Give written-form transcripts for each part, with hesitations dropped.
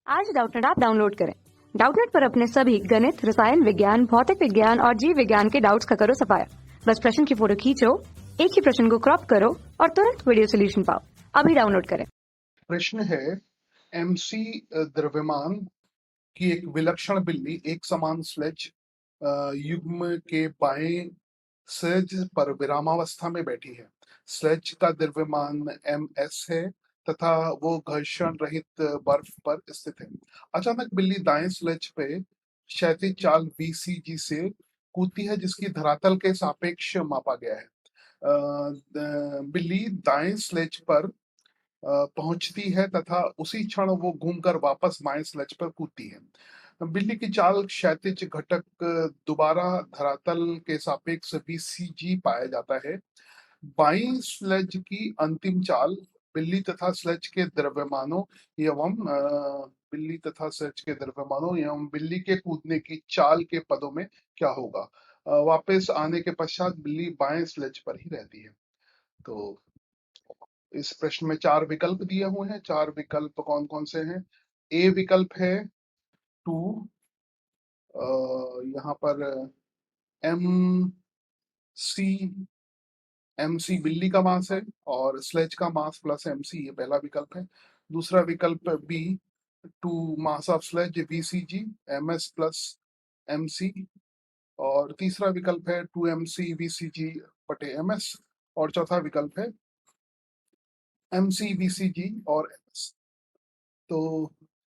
आज Doubtnut app download करें। Doubtnut पर अपने सभी गणित, रसायन विज्ञान, भौतिक विज्ञान और जीव विज्ञान के डाउट्स का करो सफाया। बस प्रश्न की फोटो खींचो, एक ही प्रश्न को क्रॉप करो और तुरंत वीडियो सोल्यूशन पाओ। अभी डाउनलोड करें। प्रश्न है, एमसी द्रव्यमान की एक विलक्षण बिल्ली एक समान स्लेज युग्म के बाएं स्लेज पर विरामावस्था में बैठी है। स्लेज का द्रव्यमान एम एस है तथा वो घर्षण रहित बर्फ पर स्थित है। अचानक बिल्ली दाएं स्लेज पे क्षैतिज चाल वीसीजी से कूदती है जिसकी धरातल के सापेक्ष मापा गया है। बिल्ली दाएं स्लेज पर पहुंचती है तथा उसी क्षण वो घूमकर वापस बाएं स्लेज पर कूदती है। बिल्ली की चाल क्षैतिज घटक दोबारा धरातल के सापेक्ष वीसीजी पाया जाता है। बाईं स्लेज की अंतिम चाल बिल्ली तथा स्लेज के द्रव्यमानों एवं बिल्ली के कूदने की चाल के पदों में क्या होगा। वापस आने के पश्चात बिल्ली बाएं स्लेज पर ही रहती है। तो इस प्रश्न में 4 विकल्प दिए हुए हैं। 4 विकल्प कौन कौन से हैं? ए विकल्प है 2, यहाँ पर एम सी बिल्ली का मास है और स्लेज का मास प्लस एमसी, ये पहला विकल्प है। दूसरा विकल्प B 2 mass of sledge VCG MS plus MC. और तीसरा विकल्प है 2 एमसी वीसीजी बटे एमएस। और चौथा विकल्प है एमसी वीसीजी और एमएस। तो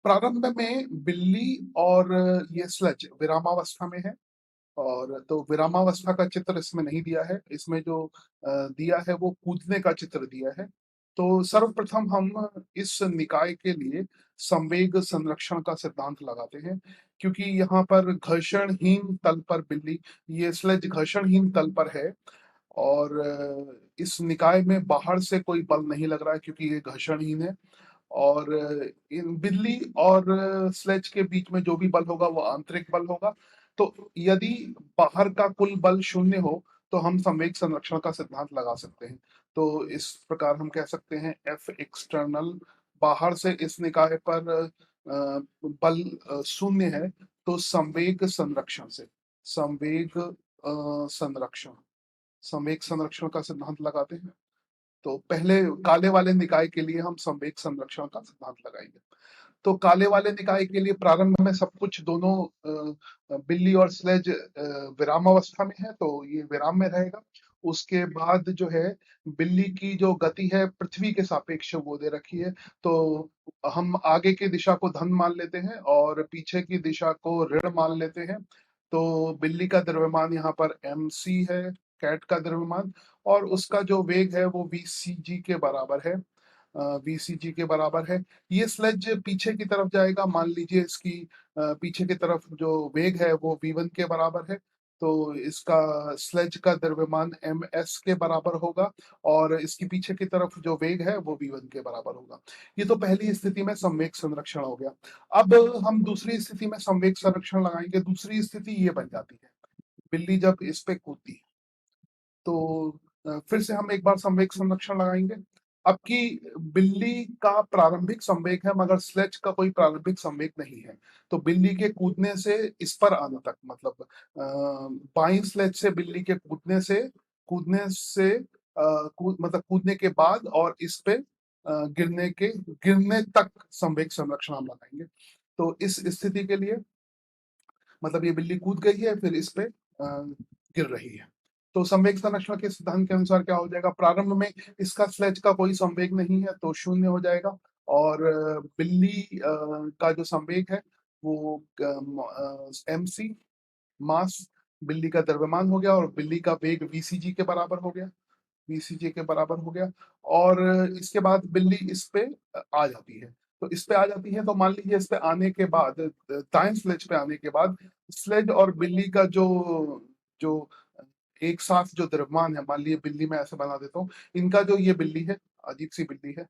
प्रारंभ में बिल्ली और ये स्लेज विरामावस्था में है, और तो विरामावस्था का चित्र इसमें नहीं दिया है। इसमें जो दिया है वो कूदने का चित्र दिया है। तो सर्वप्रथम हम इस निकाय के लिए संवेग संरक्षण का सिद्धांत लगाते हैं, क्योंकि यहाँ पर घर्षणहीन तल पर बिल्ली, ये स्लेज घर्षणहीन तल पर है और इस निकाय में बाहर से कोई बल नहीं लग रहा है क्योंकि ये घर्षणहीन है। और इन बिल्ली और स्लेज के बीच में जो भी बल होगा वो आंतरिक बल होगा। तो यदि बाहर का कुल बल शून्य हो तो हम संवेग संरक्षण का सिद्धांत लगा सकते हैं। तो इस प्रकार हम कह सकते हैं एफ एक्सटर्नल, बाहर से इस निकाय पर बल शून्य है, तो संवेग संरक्षण से संरक्षण संवेग संरक्षण का सिद्धांत लगाते हैं। तो पहले काले वाले निकाय के लिए हम संवेग संरक्षण का सिद्धांत लगाएंगे। तो काले वाले निकाय के लिए प्रारंभ में सब कुछ दोनों बिल्ली और स्लेज विरामावस्था में है, तो ये विराम में रहेगा। उसके बाद जो है बिल्ली की जो गति है पृथ्वी के सापेक्ष वो दे रखी है, तो हम आगे की दिशा को धन मान लेते हैं और पीछे की दिशा को ऋण मान लेते हैं। तो बिल्ली का द्रव्यमान यहाँ पर mc है, कैट का द्रव्यमान, और उसका जो वेग है वो vcg के बराबर है। vcg के बराबर है। ये स्लेज पीछे की तरफ जाएगा, मान लीजिए इसकी पीछे की तरफ जो वेग है वो v1 के बराबर है, तो इसका स्लेज का द्रव्यमान ms के बराबर होगा और इसकी पीछे की तरफ जो वेग है वो v1 के बराबर होगा। ये तो पहली स्थिति में संवेग संरक्षण हो गया। अब हम दूसरी स्थिति में संवेग संरक्षण लगाएंगे। दूसरी स्थिति ये बन जाती है, बिल्ली जब इस पे कूदती है तो फिर से हम एक बार संवेग संरक्षण लगाएंगे। अब की बिल्ली का प्रारंभिक संवेग है मगर स्लेज का कोई प्रारंभिक संवेग नहीं है, तो बिल्ली के कूदने से इस पर आने तक, मतलब बाई स्लेज से बिल्ली के मतलब कूदने के बाद और इस पे गिरने तक संवेग संरक्षण हम लगाएंगे। तो इस स्थिति के लिए मतलब ये बिल्ली कूद गई है फिर इस पे गिर रही है, तो संवेग संरक्षण के सिद्धांत के अनुसार क्या हो जाएगा, प्रारंभ में इसका स्लेज का कोई संवेग नहीं है तो शून्य हो जाएगा, और बिल्ली का जो संवेग है वो mc मास बिल्ली का द्रव्यमान हो गया और बिल्ली का वेग vcg के बराबर हो गया, और इसके बाद बिल्ली इस पे आ जाती है। तो इस पे आ जाती है तो मान लीजिए इस पे आने के बाद, दाएं स्लेज पे आने के बाद स्लेज और बिल्ली का जो जो एक साथ जो द्रव्यमान है, मान लीजिए बिल्ली में ऐसे बना देता हूँ, इनका जो ये बिल्ली है, अजीब सी बिल्ली है,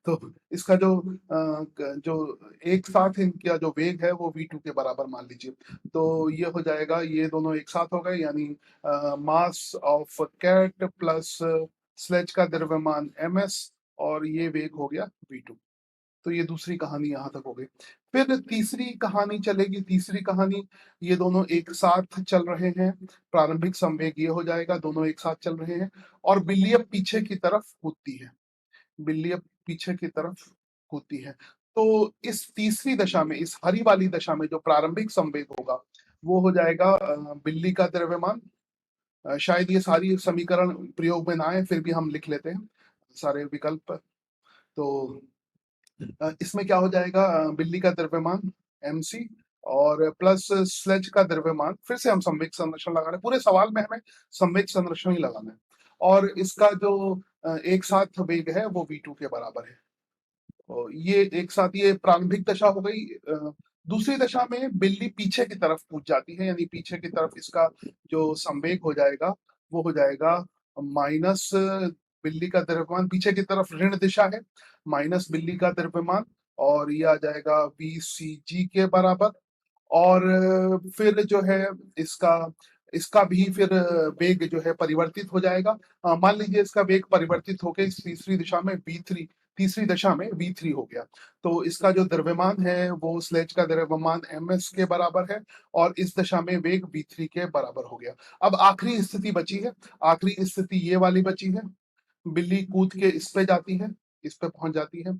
तो इसका जो एक साथ इनका जो वेग है वो v2 के बराबर मान लीजिए, तो ये हो जाएगा, ये दोनों एक साथ हो गए, यानी mass of cat plus sledge का द्रव्यमान ms और ये वेग हो गया v2। तो ये दूसरी कहानी यहाँ तक हो गई। फिर तीसरी कहानी चलेगी। तीसरी कहानी, ये दोनों एक साथ चल रहे हैं, प्रारंभिक संवेग ये हो जाएगा, दोनों एक साथ चल रहे हैं और बिल्ली अब पीछे की तरफ कूदती है। बिल्ली अब पीछे की तरफ कूदती है। तो इस तीसरी दशा में, इस हरी वाली दशा में जो प्रारंभिक संवेग होगा वो हो जाएगा बिल्ली का द्रव्यमान। शायद ये सारी समीकरण प्रयोग में ना आए, फिर भी हम लिख लेते हैं सारे विकल्प। तो इसमें क्या हो जाएगा, बिल्ली का द्रव्यमान mc और प्लस स्लेज का द्रव्यमान। फिर से हम संवेग संरक्षण लगा रहे हैं, पूरे सवाल में हमें संवेग संरक्षण ही लगाना है। और इसका जो एक साथ वेग है वो v2 के बराबर है। तो ये एक साथ, ये प्रारंभिक दशा हो गई। दूसरी दशा में बिल्ली पीछे की तरफ कूद जाती है, यानी पीछे की तरफ इसका जो संवेग हो जाएगा वो हो जाएगा माइनस बिल्ली का द्रव्यमान, पीछे की तरफ ऋण दिशा है, माइनस बिल्ली का द्रव्यमान, और ये आ जाएगा VCG के बराबर। और फिर जो है इसका इसका भी फिर वेग जो है परिवर्तित हो जाएगा। मान लीजिए इसका वेग परिवर्तित होकर इस तीसरी दिशा में V3, तीसरी दशा में V3 हो गया। तो इसका जो द्रव्यमान है वो स्लेज का द्रव्यमान ms के बराबर है और इस दशा में वेग V3 के बराबर हो गया। अब आखिरी स्थिति बची है, आखिरी स्थिति ये वाली बची है। बिल्ली कूद के इस पे जाती है, इस पे पहुंच जाती है।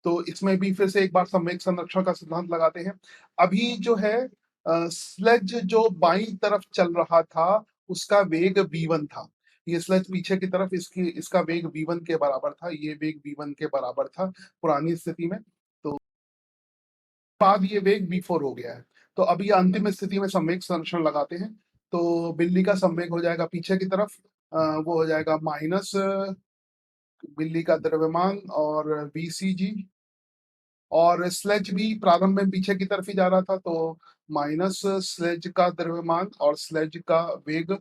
तो इसमें भी फिर से एक बार संवेग संरक्षण का सिद्धांत लगाते हैं। अभी जो है स्लेज जो बाईं तरफ चल रहा था उसका वेग v1 था। ये स्लेज पीछे की तरफ, इसका वेग v1 के बराबर था, ये वेग v1 के बराबर था पुरानी स्थिति में। तो बाद ये वेग v4 हो गया है। तो अभी अंतिम स्थिति में संवेग संरक्षण लगाते हैं। तो बिल्ली का संवेग हो जाएगा पीछे की तरफ, वो हो जाएगा माइनस बिल्ली का द्रव्यमान और VCG, और स्लेज भी प्रारंभ में पीछे की तरफ ही जा रहा था, तो माइनस स्लेज का द्रव्यमान और स्लेज का वेग।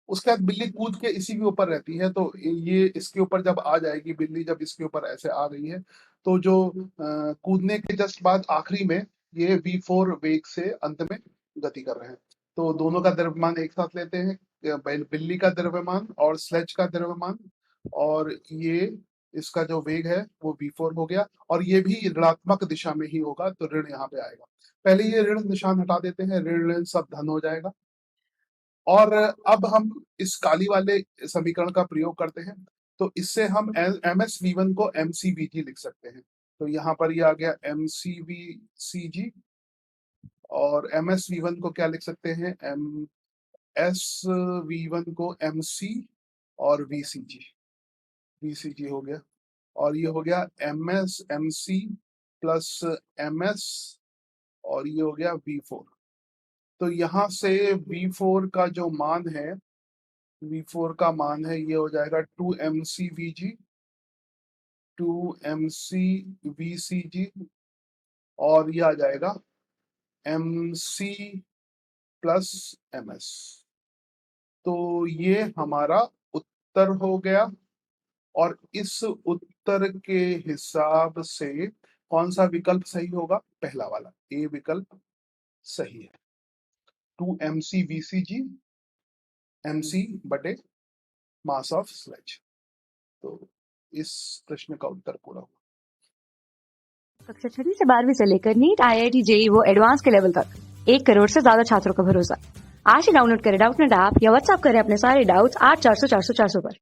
उसके बाद बिल्ली कूद के इसी के ऊपर रहती है, तो ये इसके ऊपर जब आ जाएगी बिल्ली, जब इसके ऊपर ऐसे आ गई है, तो जो कूदने के जस्ट बाद आखिरी में ये V4 वेग से अंत में गति कर रहे हैं। तो दोनों का द्रव्यमान एक साथ लेते हैं, बिल्ली का द्रव्यमान और स्लेज का द्रव्यमान, और ये इसका जो वेग है वो V4 हो गया, और ये भी ऋणात्मक दिशा में ही होगा, तो ऋण यहाँ पे आएगा। पहले ये ऋण निशान हटा देते हैं, ऋण ऋण सब धन हो जाएगा। और अब हम इस काली वाले समीकरण का प्रयोग करते हैं, तो इससे हम MSV1 को MCVG लिख सकते हैं। तो यहाँ पर ये आ गया MCVCG, और MSV1 को क्या लिख सकते हैं, MSV1 को MC और VCG हो गया, और ये हो गया MC प्लस MS, और ये हो गया V4। तो यहाँ से V4 का जो मान है, V4 का मान है, ये हो जाएगा 2MCVG, 2MCVCG, और ये आ जाएगा MC प्लस MS। तो ये हमारा उत्तर हो गया, और इस उत्तर के हिसाब से कौन सा विकल्प सही होगा, पहला वाला A विकल्प सही है। 2MCVCG MC बटे मास ऑफ स्लेज। तो इस प्रश्न का उत्तर पूरा हुआ। कक्षा 6 से 12वीं से लेकर नीट, IIT, JEE वो एडवांस के लेवल तक 1 करोड़ से ज्यादा छात्रों का भरोसा। आज ही डाउनलोड करें डाउटनेट ऐप या व्हाट्सएप करें अपने सारे डाउट्स 8400 400 400 पर।